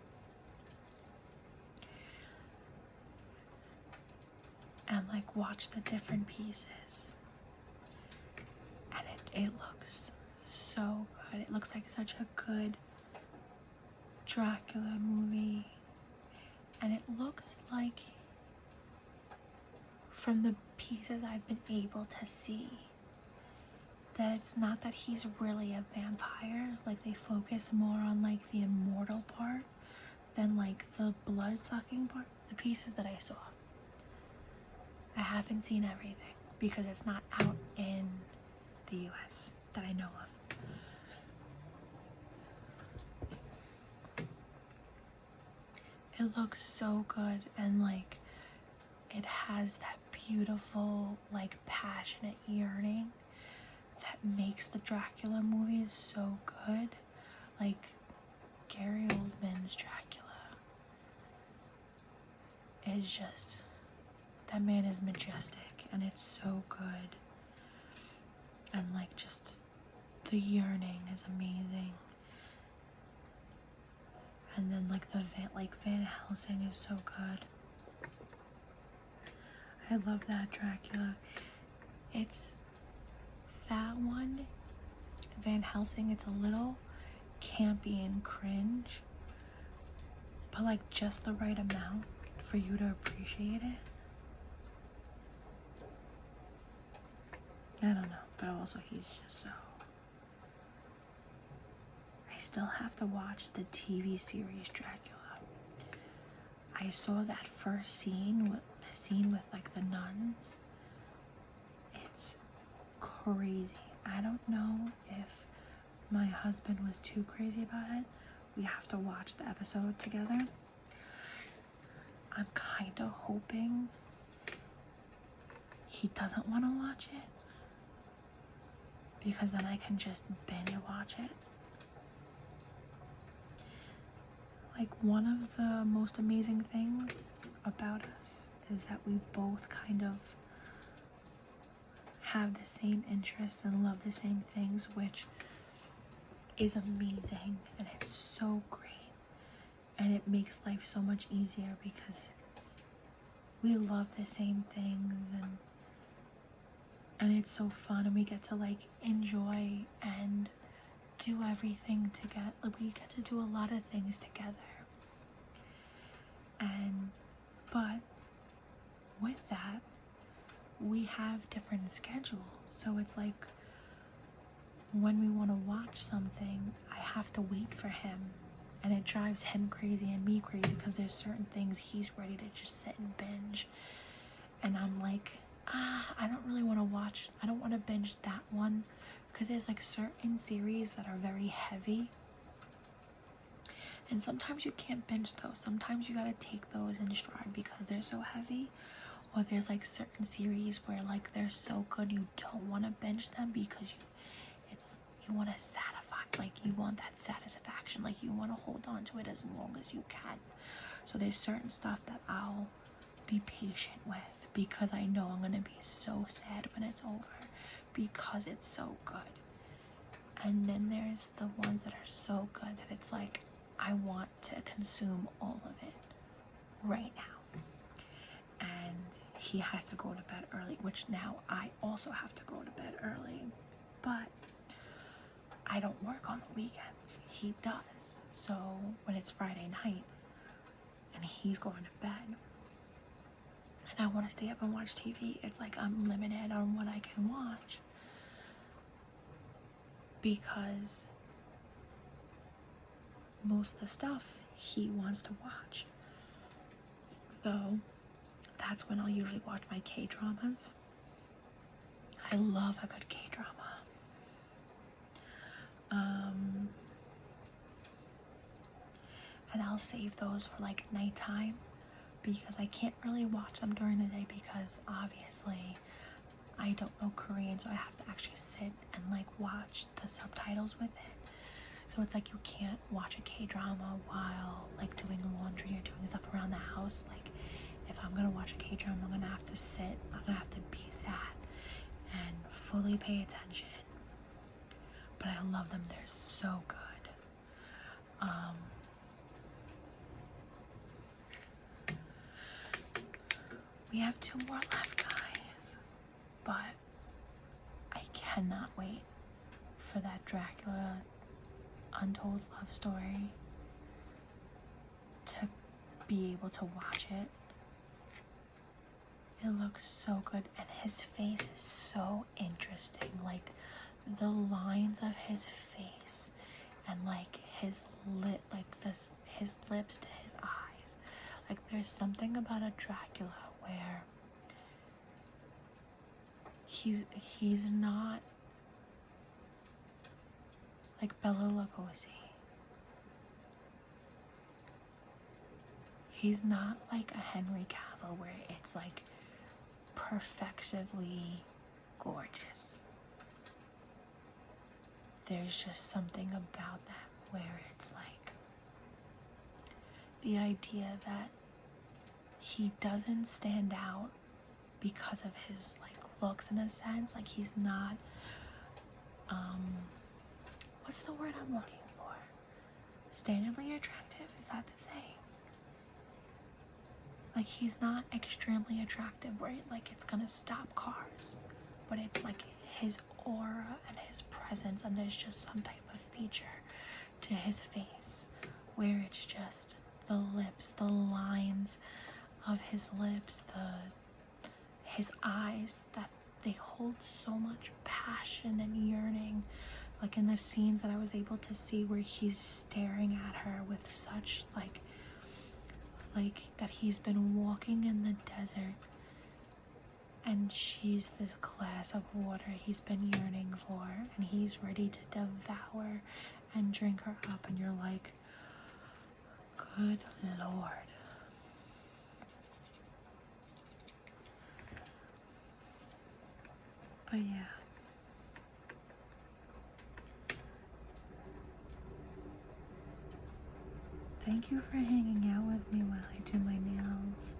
Speaker 1: and like watch the different pieces, and it looks so good. It looks like such a good Dracula movie, and it looks like, from the pieces I've been able to see, that it's not that he's really a vampire. Like, they focus more on like the immortal part than like the blood-sucking part. The pieces that I saw, I haven't seen everything because it's not out in the US. that I know of. It looks so good, and like it has that beautiful, like, passionate yearning that makes the Dracula movies so good. Like Gary Oldman's Dracula is just, that man is majestic, and it's so good. And like just the yearning is amazing. And then like the Van Helsing is so good. I love that Dracula. It's that one, Van Helsing, it's a little campy and cringe, but like just the right amount for you to appreciate it. I don't know, but also he's just so... I still have to watch the TV series Dracula. I saw that first scene with like the nuns. It's crazy. I don't know if my husband was too crazy about it. We have to watch the episode together. I'm kind of hoping he doesn't want to watch it, because then I can just binge watch it. Like, one of the most amazing things about us is that we both kind of have the same interests and love the same things, which is amazing, and it's so great, and it makes life so much easier because we love the same things, and it's so fun, and we get to like enjoy and do everything together. Like, we get to do a lot of things together. But with that, we have different schedules. So it's like when we want to watch something, I have to wait for him, and it drives him crazy and me crazy, because there's certain things he's ready to just sit and binge, and I'm like, I don't really want to watch, I don't want to binge that one, because there's like certain series that are very heavy, and sometimes you can't binge those. Sometimes you gotta take those in stride because they're so heavy. Or there's like certain series where like they're so good you don't want to binge them because you want to satisfy, like you want that satisfaction, like you want to hold on to it as long as you can. So there's certain stuff that I'll be patient with, because I know I'm gonna be so sad when it's over, because it's so good. And then there's the ones that are so good that it's like I want to consume all of it right now. And he has to go to bed early, which now I also have to go to bed early, but I don't work on the weekends. He does. So when it's Friday night and he's going to bed and I want to stay up and watch TV, it's like I'm limited on what I can watch, because most of the stuff he wants to watch. Though that's when I'll usually watch my K-dramas. I love a good K-drama. And I'll save those for like nighttime, because I can't really watch them during the day, because obviously I don't know Korean, so I have to actually sit and like watch the subtitles with it. So it's like you can't watch a K-drama while like doing laundry or doing stuff around the house. Like, if I'm gonna watch a K-drama, I'm gonna have to sit, I'm gonna have to be sat and fully pay attention. But I love them, they're so good. We have 2 more left, guys, but I cannot wait for that Dracula Untold Love Story to be able to watch it. It looks so good, and his face is so interesting. Like, the lines of his face and like his his lips to his eyes. Like, there's something about a Dracula where he's not like Bela Lugosi. He's not like a Henry Cavill where it's like perfectively gorgeous. There's just something about that where it's like the idea that he doesn't stand out because of his like looks, in a sense. Like he's not what's the word I'm looking for? Standardly attractive? Is that the saying? Like he's not extremely attractive where like it's gonna stop cars, but it's like his aura and his presence, and there's just some type of feature to his face where it's just the lips, the lines of his lips, his eyes, that they hold so much passion and yearning. Like in the scenes that I was able to see where he's staring at her with such like that he's been walking in the desert and she's this glass of water he's been yearning for, and he's ready to devour and drink her up, and you're like, good Lord. But yeah. Thank you for hanging out with me while I do my nails.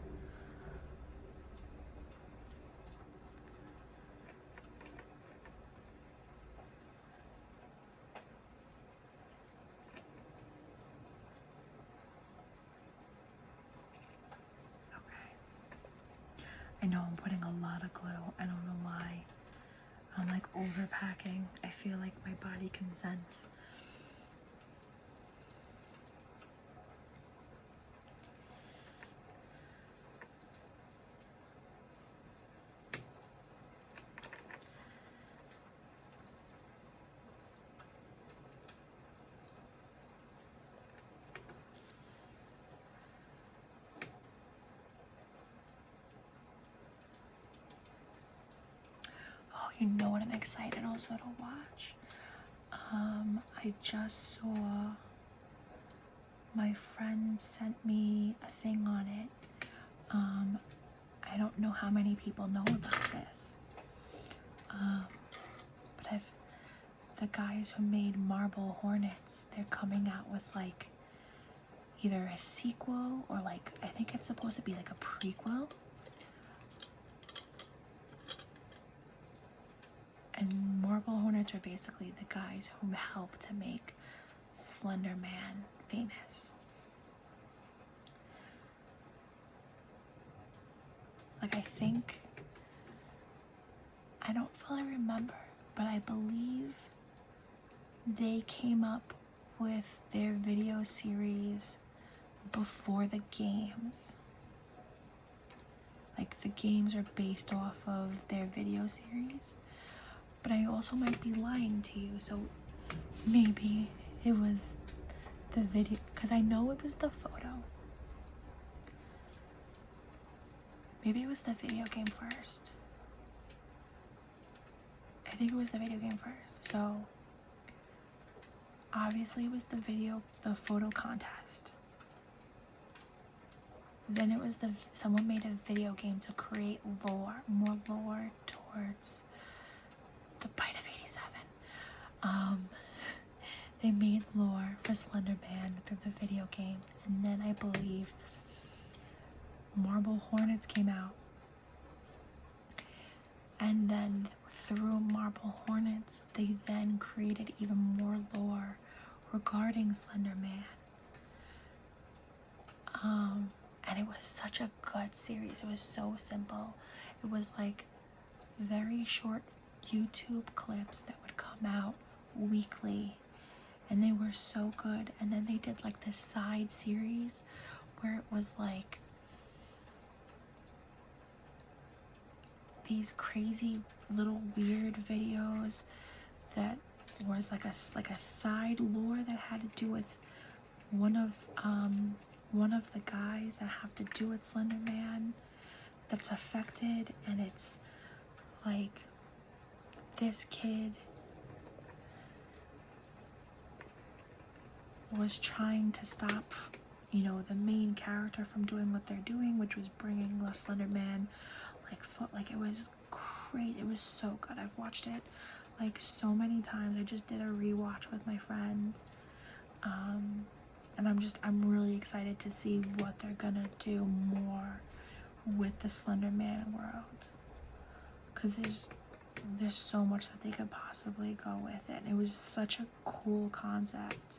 Speaker 1: Okay. I know I'm putting a lot of glue. I don't know why. I'm like overpacking. I feel like my body can sense. You know what I'm excited also to watch? I just saw, my friend sent me a thing on it. I don't know how many people know about this. But the guys who made Marble Hornets, they're coming out with like either a sequel or like, I think it's supposed to be like a prequel. And Marble Hornets are basically the guys who helped to make Slender Man famous. Like I don't fully remember, but I believe they came up with their video series before the games. Like the games are based off of their video series. But I also might be lying to you, so maybe it was the video, because I know it was the photo. Maybe it was the video game first. I think it was the video game first. So obviously it was the photo contest. Then it was someone made a video game to create more lore towards the Bite of 87. They made lore for Slender Man through the video games, and then I believe Marble Hornets came out, and then through Marble Hornets they then created even more lore regarding Slender Man. And it was such a good series. It was so simple. It was like very short YouTube clips that would come out weekly, and they were so good. And then they did like this side series where it was like these crazy little weird videos that was like a side lore that had to do with one of the guys that have to do with Slender Man that's affected, and it's like this kid was trying to stop, you know, the main character from doing what they're doing, which was bringing the Slender Man, like it was great. It was so good. I've watched it like so many times. I just did a rewatch with my friends, and I'm really excited to see what they're gonna do more with the Slender Man world, because there's so much that they could possibly go with it. And it was such a cool concept.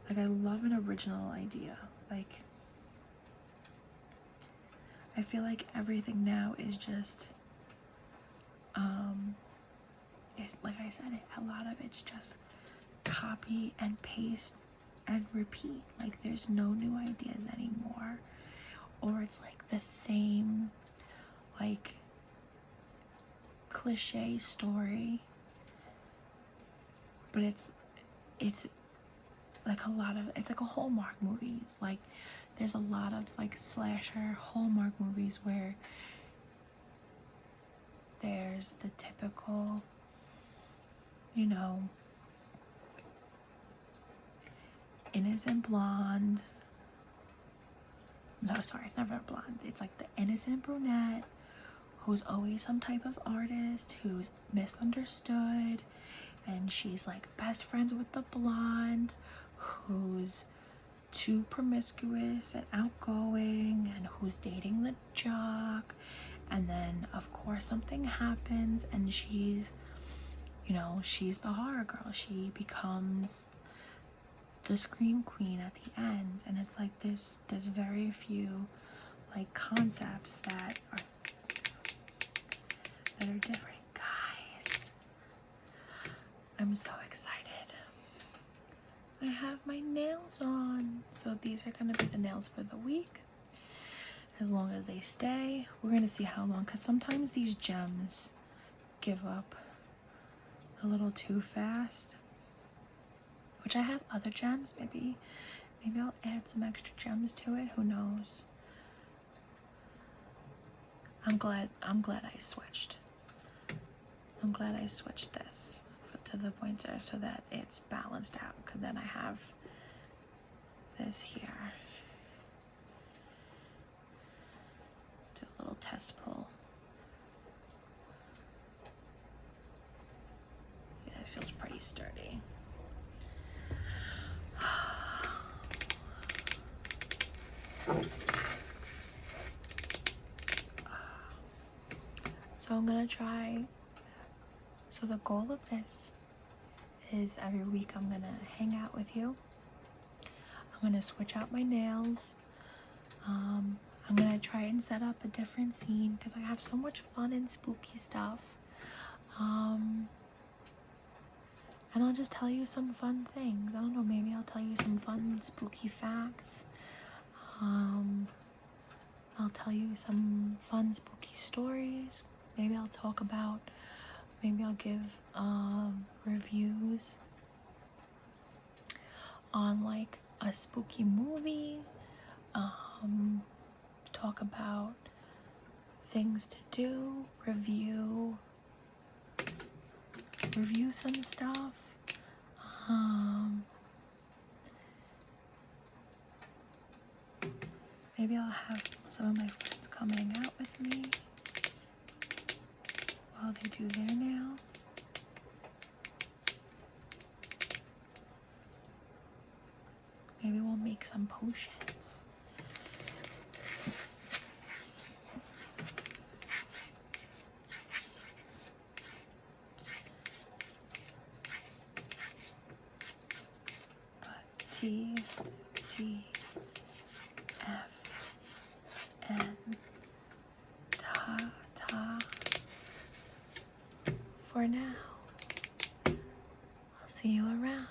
Speaker 1: Like, I love an original idea. Like, I feel like everything now is just like I said, a lot of it's just copy and paste and repeat. Like, there's no new ideas anymore, or it's like the same like cliche story, but it's like it's like a Hallmark movies. Like, there's a lot of like slasher Hallmark movies where there's the typical, you know, innocent blonde. No, sorry, it's never a blonde. It's like the innocent brunette who's always some type of artist who's misunderstood, and she's like best friends with the blonde who's too promiscuous and outgoing and who's dating the jock. And then of course something happens and she's, you know, she's the horror girl. She becomes the scream queen at the end. And it's like there's very few like concepts that are different. Guys, I'm so excited. I have my nails on. So these are gonna be the nails for the week, as long as they stay. We're gonna see how long, because sometimes these gems give up a little too fast, which I have other gems. Maybe I'll add some extra gems to it, who knows. I'm glad I switched. I'm glad I switched this to the pointer so that it's balanced out, because then I have this here. Do a little test pull. Yeah, it feels pretty sturdy. So I'm gonna try. So the goal of this is every week I'm gonna hang out with you. I'm gonna switch out my nails. I'm gonna try and set up a different scene because I have so much fun and spooky stuff. And I'll just tell you some fun things. I don't know, maybe I'll tell you some fun spooky facts. I'll tell you some fun spooky stories. Maybe I'll talk about, maybe I'll give reviews on like a spooky movie. Talk about things to do, review some stuff. Maybe I'll have some of my friends come hang out with me while they do their nails. Maybe we'll make some potions. T, F, N, ta, for now. I'll see you around.